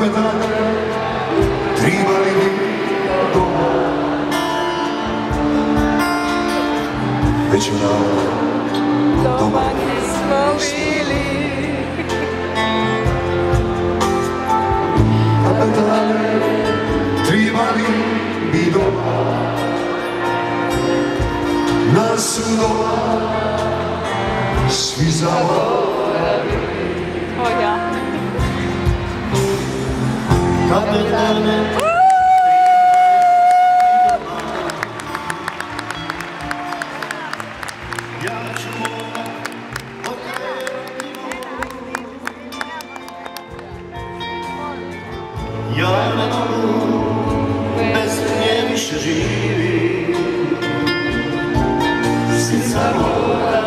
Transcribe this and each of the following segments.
dane tribali bi doma, već onako doma nismo bili. Ove dane tribali bi doma, nas su doma svi zaboravili. Ove dane ja ne mogu bez nje više živim, srca moja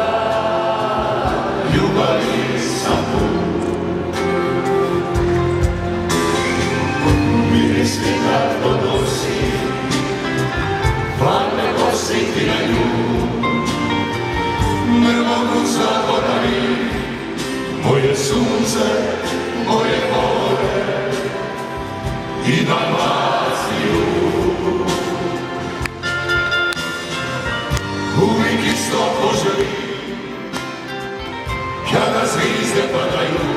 ljubavi sam pun, miris mi kad donosi, hladne osjeti na nju, ne mogu zaboraviti moje sunce, moje more i Dalmaciju. Uvijek isto poželim kada zvizde padaju,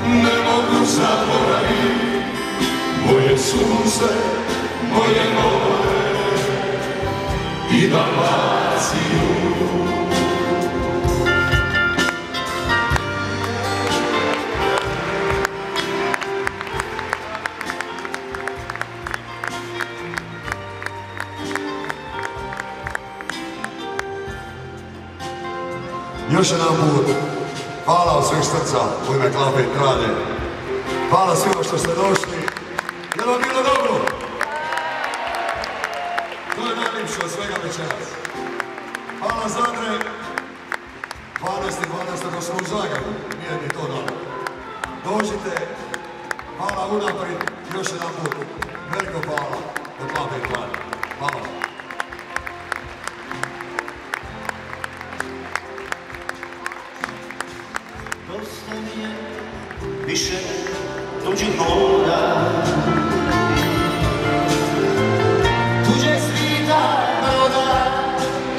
ne mogu zaboraviti moje sunce, moje more i Dalmaciju. Još jedan put, hvala od svih srca u ime Klape i Kralje. Hvala svima što ste došli. Je li vam bilo dobro? To je najljepše od svega večeras. Hvala Zadre. 12.12. smo u Zagrebu, nije mi to dobro. Dođite, hvala unaprijed, još jedan put. Veliko hvala od Klape i Kralje. Hvala. Dosta mi je više tuđih voda, tuđeg svita, broda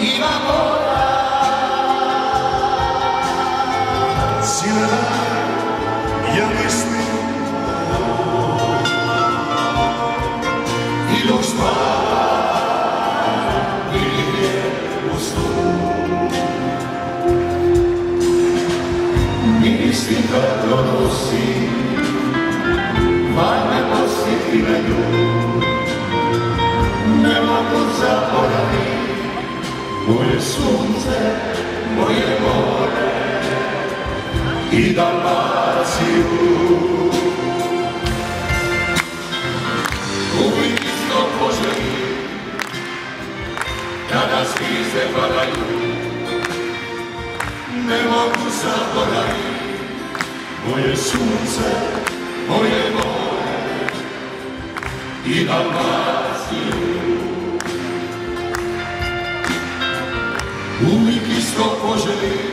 ima mora. Cijele dane ja mislim i dok spavam ili je u snu, miris mi kad donosi, hladne osjeti na nju, ne mogu zaboraviti moje sunce, moje more i Dalmaciju. Uvijek isto poželim kada zvizde padaju, ne mogu zaboraviti moje sunce, moje more i Dalmaciju. Uvijek isto poželim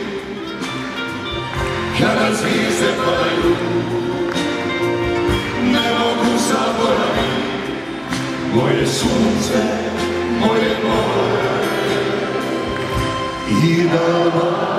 kada zvizde padaju, ne mogu zaboraviti moje sunce, moje more i Dalmaciju.